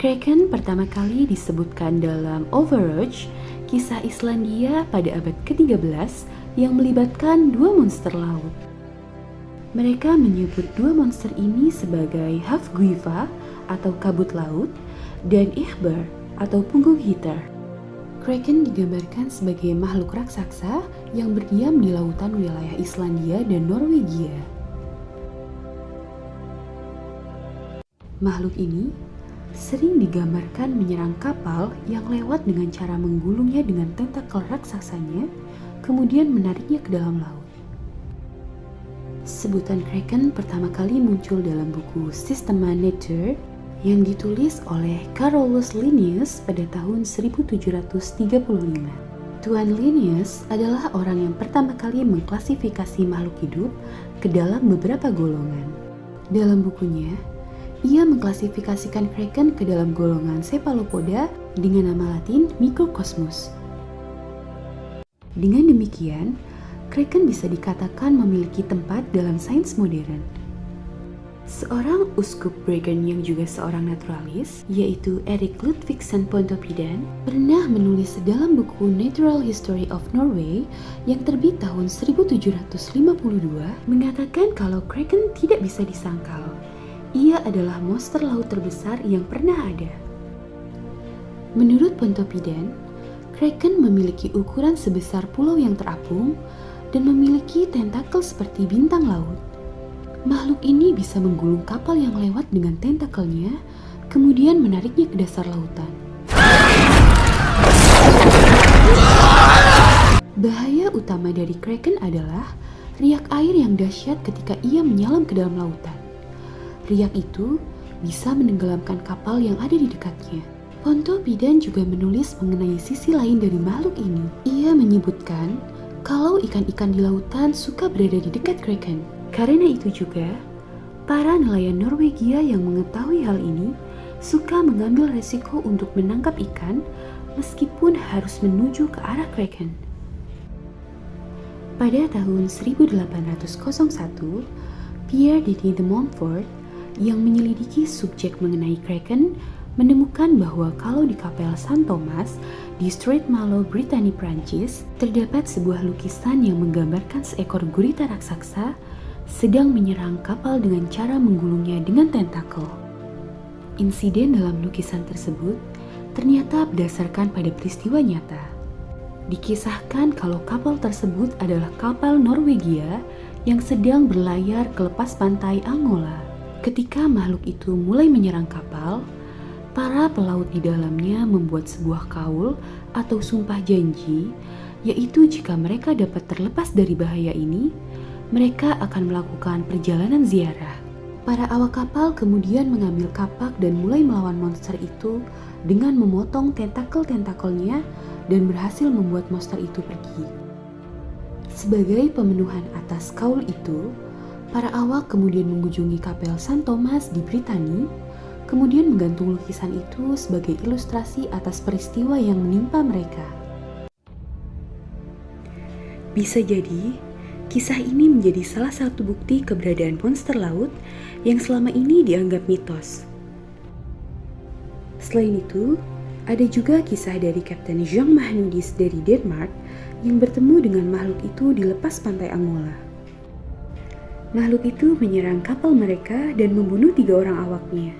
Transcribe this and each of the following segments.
Kraken pertama kali disebutkan dalam Overwatch, kisah Islandia pada abad ke-13 yang melibatkan dua monster laut. Mereka menyebut dua monster ini sebagai Hafguifa atau kabut laut dan Ihbar atau punggung hitar. Kraken digambarkan sebagai makhluk raksasa yang berdiam di lautan wilayah Islandia dan Norwegia. Makhluk ini sering digambarkan menyerang kapal yang lewat dengan cara menggulungnya dengan tentakel raksasanya, kemudian menariknya ke dalam laut. Sebutan Kraken pertama kali muncul dalam buku Systema Nature yang ditulis oleh Carolus Linnaeus pada tahun 1735. Tuan Linnaeus adalah orang yang pertama kali mengklasifikasi makhluk hidup ke dalam beberapa golongan. Dalam bukunya, ia mengklasifikasikan Kraken ke dalam golongan Cephalopoda dengan nama latin Microcosmos. Dengan demikian, Kraken bisa dikatakan memiliki tempat dalam sains modern. Seorang uskup Bergen yang juga seorang naturalis, yaitu Erik Ludvigsen Pontoppidan, pernah menulis dalam buku Natural History of Norway yang terbit tahun 1752, mengatakan kalau Kraken tidak bisa disangkal. Ia adalah monster laut terbesar yang pernah ada. Menurut Pontoppidan, Kraken memiliki ukuran sebesar pulau yang terapung dan memiliki tentakel seperti bintang laut. Makhluk ini bisa menggulung kapal yang lewat dengan tentakelnya, kemudian menariknya ke dasar lautan. Bahaya utama dari Kraken adalah riak air yang dahsyat ketika ia menyelam ke dalam lautan. Riak itu bisa menenggelamkan kapal yang ada di dekatnya. Pontoppidan juga menulis mengenai sisi lain dari makhluk ini. Ia menyebutkan kalau ikan-ikan di lautan suka berada di dekat Kraken. Karena itu juga, para nelayan Norwegia yang mengetahui hal ini suka mengambil resiko untuk menangkap ikan meskipun harus menuju ke arah Kraken. Pada tahun 1801, Pierre Denis de Montfort yang menyelidiki subjek mengenai Kraken menemukan bahwa kalau di kapel San Thomas di Strait Malo, Britania, Prancis, terdapat sebuah lukisan yang menggambarkan seekor gurita raksasa sedang menyerang kapal dengan cara menggulungnya dengan tentakel. Insiden dalam lukisan tersebut ternyata berdasarkan pada peristiwa nyata. Dikisahkan kalau kapal tersebut adalah kapal Norwegia yang sedang berlayar ke lepas pantai Angola. Ketika makhluk itu mulai menyerang kapal, para pelaut di dalamnya membuat sebuah kaul atau sumpah janji, yaitu jika mereka dapat terlepas dari bahaya ini, mereka akan melakukan perjalanan ziarah. Para awak kapal kemudian mengambil kapak dan mulai melawan monster itu dengan memotong tentakel-tentakelnya dan berhasil membuat monster itu pergi. Sebagai pemenuhan atas kaul itu, para awak kemudian mengunjungi kapel San Thomas di Britania, kemudian menggantung lukisan itu sebagai ilustrasi atas peristiwa yang menimpa mereka. Bisa jadi, kisah ini menjadi salah satu bukti keberadaan monster laut yang selama ini dianggap mitos. Selain itu, ada juga kisah dari Kapten Jean Magnudis dari Denmark yang bertemu dengan makhluk itu di lepas pantai Angola. Makhluk itu menyerang kapal mereka dan membunuh 3 orang awaknya.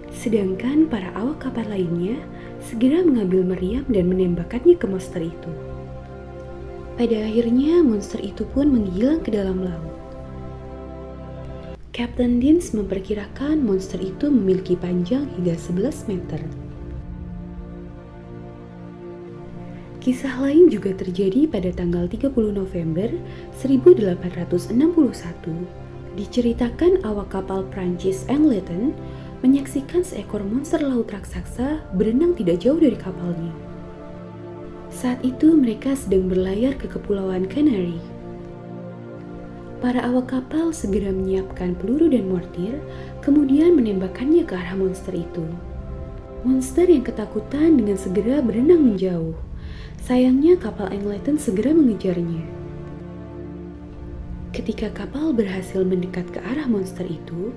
Sedangkan para awak kapal lainnya segera mengambil meriam dan menembakkannya ke monster itu. Pada akhirnya monster itu pun menghilang ke dalam laut. Kapten Dins memperkirakan monster itu memiliki panjang hingga 11 meter. Kisah lain juga terjadi pada tanggal 30 November 1861. Diceritakan awak kapal Prancis Angleton menyaksikan seekor monster laut raksasa berenang tidak jauh dari kapalnya. Saat itu mereka sedang berlayar ke Kepulauan Canary. Para awak kapal segera menyiapkan peluru dan mortir, kemudian menembakkannya ke arah monster itu. Monster yang ketakutan dengan segera berenang menjauh. Sayangnya kapal Angleton segera mengejarnya. Ketika kapal berhasil mendekat ke arah monster itu,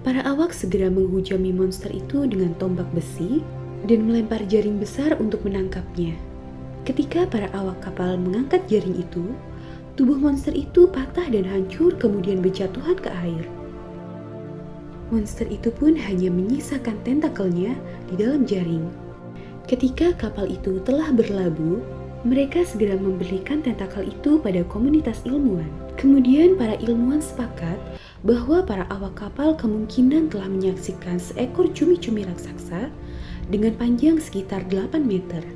Para awak segera menghujami monster itu dengan tombak besi dan melempar jaring besar untuk menangkapnya. Ketika para awak kapal mengangkat jaring itu, tubuh monster itu patah dan hancur kemudian berjatuhan ke air. Monster itu pun hanya menyisakan tentakelnya di dalam jaring. Ketika kapal itu telah berlabuh, mereka segera memberikan tentakel itu pada komunitas ilmuwan. Kemudian para ilmuwan sepakat bahwa para awak kapal kemungkinan telah menyaksikan seekor cumi-cumi raksasa dengan panjang sekitar 8 meter.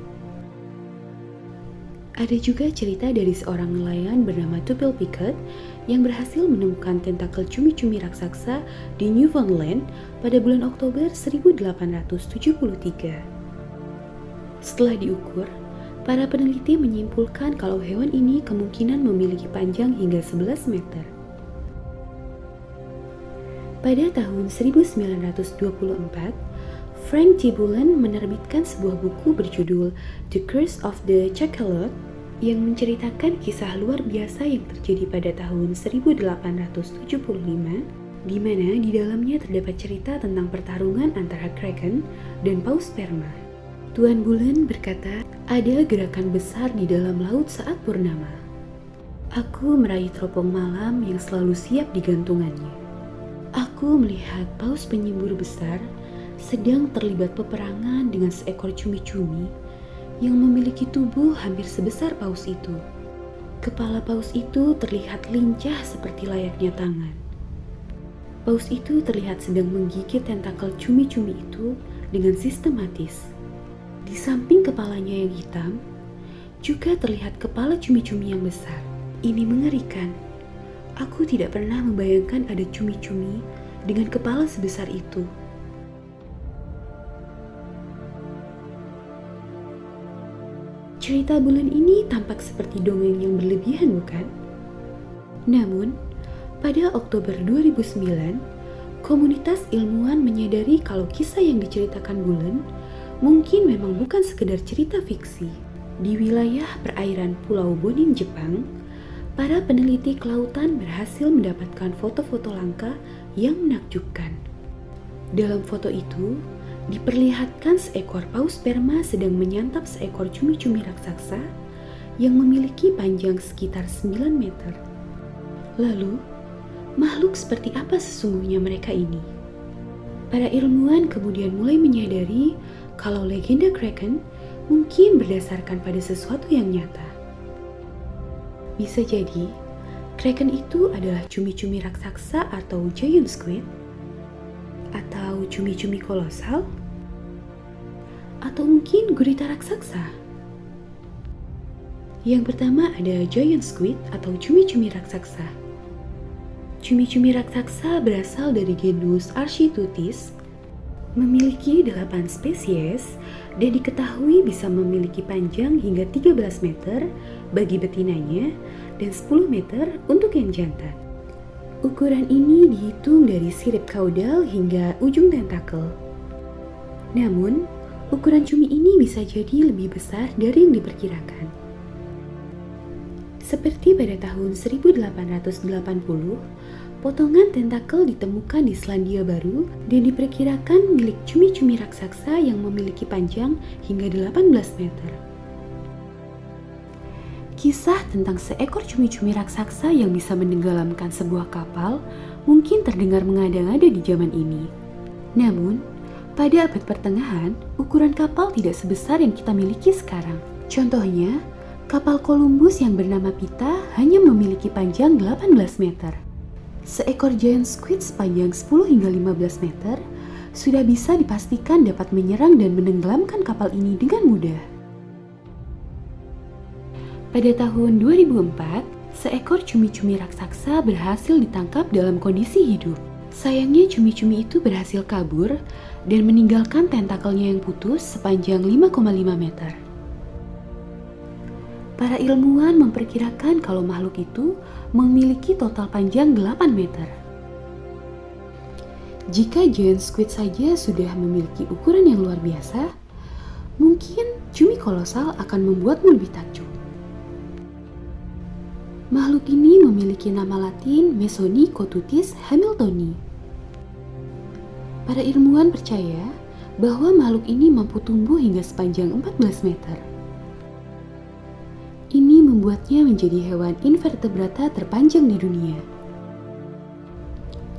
Ada juga cerita dari seorang nelayan bernama Tupel Pickett yang berhasil menemukan tentakel cumi-cumi raksasa di Newfoundland pada bulan Oktober 1873. Setelah diukur, para peneliti menyimpulkan kalau hewan ini kemungkinan memiliki panjang hingga 11 meter. Pada tahun 1924, Frank Tibulan menerbitkan sebuah buku berjudul The Curse of the Cachalot yang menceritakan kisah luar biasa yang terjadi pada tahun 1875, di mana di dalamnya terdapat cerita tentang pertarungan antara kraken dan paus sperma. Tuan Bulan berkata, ada gerakan besar di dalam laut saat purnama. Aku meraih teropong malam yang selalu siap digantungannya. Aku melihat paus penyembur besar sedang terlibat peperangan dengan seekor cumi-cumi yang memiliki tubuh hampir sebesar paus itu. Kepala paus itu terlihat lincah seperti layaknya tangan. Paus itu terlihat sedang menggigit tentakel cumi-cumi itu dengan sistematis. Di samping kepalanya yang hitam, juga terlihat kepala cumi-cumi yang besar. Ini mengerikan. Aku tidak pernah membayangkan ada cumi-cumi dengan kepala sebesar itu. Cerita bulan ini tampak seperti dongeng yang berlebihan, bukan? Namun, pada Oktober 2009, komunitas ilmuwan menyadari kalau kisah yang diceritakan bulan mungkin memang bukan sekedar cerita fiksi. Di wilayah perairan Pulau Bonin, Jepang, para peneliti kelautan berhasil mendapatkan foto-foto langka yang menakjubkan. Dalam foto itu, diperlihatkan seekor paus sperma sedang menyantap seekor cumi-cumi raksasa yang memiliki panjang sekitar 9 meter. Lalu, makhluk seperti apa sesungguhnya mereka ini? Para ilmuwan kemudian mulai menyadari kalau legenda kraken mungkin berdasarkan pada sesuatu yang nyata. Bisa jadi, kraken itu adalah cumi-cumi raksasa atau giant squid, atau cumi-cumi kolosal, atau mungkin gurita raksasa. Yang pertama ada giant squid atau cumi-cumi raksasa. Cumi-cumi raksasa berasal dari genus Architutis, memiliki 8 spesies dan diketahui bisa memiliki panjang hingga 13 meter bagi betinanya dan 10 meter untuk yang jantan. Ukuran ini dihitung dari sirip kaudal hingga ujung tentakel. Namun, ukuran cumi ini bisa jadi lebih besar dari yang diperkirakan. Seperti pada tahun 1880, potongan tentakel ditemukan di Selandia Baru dan diperkirakan milik cumi-cumi raksasa yang memiliki panjang hingga 18 meter. Kisah tentang seekor cumi-cumi raksasa yang bisa menenggelamkan sebuah kapal mungkin terdengar mengada-ngada di zaman ini. Namun, pada abad pertengahan, ukuran kapal tidak sebesar yang kita miliki sekarang. Contohnya, kapal Columbus yang bernama Pita hanya memiliki panjang 18 meter. Seekor giant squid sepanjang 10 hingga 15 meter sudah bisa dipastikan dapat menyerang dan menenggelamkan kapal ini dengan mudah. Pada tahun 2004, seekor cumi-cumi raksasa berhasil ditangkap dalam kondisi hidup. Sayangnya cumi-cumi itu berhasil kabur dan meninggalkan tentakelnya yang putus sepanjang 5,5 meter. Para ilmuwan memperkirakan kalau makhluk itu memiliki total panjang 8 meter. Jika giant squid saja sudah memiliki ukuran yang luar biasa, mungkin cumi kolosal akan membuatmu lebih takjub. Makhluk ini memiliki nama latin Mesonychotutis hamiltoni. Para ilmuwan percaya bahwa makhluk ini mampu tumbuh hingga sepanjang 14 meter. Ini membuatnya menjadi hewan invertebrata terpanjang di dunia.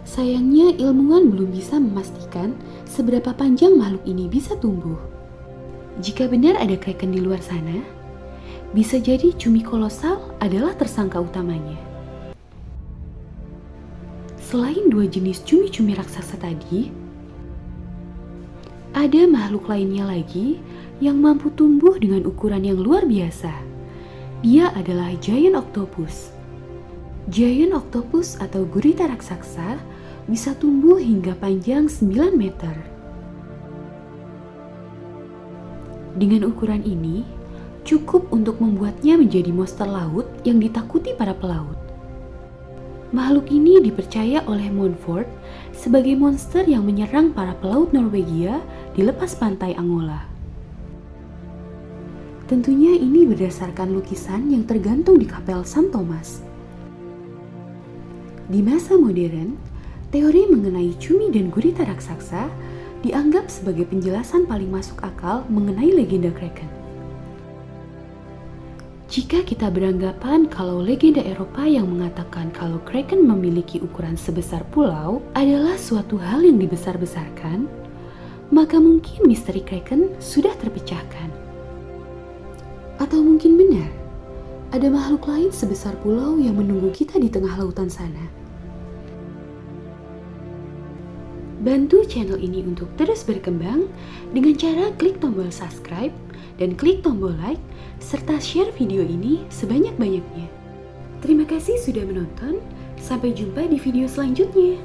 Sayangnya, ilmuwan belum bisa memastikan seberapa panjang makhluk ini bisa tumbuh. Jika benar ada kraken di luar sana, bisa jadi cumi kolosal adalah tersangka utamanya. Selain dua jenis cumi-cumi raksasa tadi, ada makhluk lainnya lagi yang mampu tumbuh dengan ukuran yang luar biasa. Dia adalah giant octopus. Giant octopus atau gurita raksasa bisa tumbuh hingga panjang 9 meter. Dengan ukuran ini, cukup untuk membuatnya menjadi monster laut yang ditakuti para pelaut. Makhluk ini dipercaya oleh Montfort sebagai monster yang menyerang para pelaut Norwegia di lepas pantai Angola. Tentunya ini berdasarkan lukisan yang tergantung di kapel San Thomas. Di masa modern, teori mengenai cumi dan gurita raksasa dianggap sebagai penjelasan paling masuk akal mengenai legenda kraken. Jika kita beranggapan kalau legenda Eropa yang mengatakan kalau kraken memiliki ukuran sebesar pulau adalah suatu hal yang dibesar-besarkan, maka mungkin misteri kraken sudah terpecahkan. Atau mungkin benar, ada makhluk lain sebesar pulau yang menunggu kita di tengah lautan sana. Bantu channel ini untuk terus berkembang dengan cara klik tombol subscribe dan klik tombol like, serta share video ini sebanyak-banyaknya. Terima kasih sudah menonton, sampai jumpa di video selanjutnya.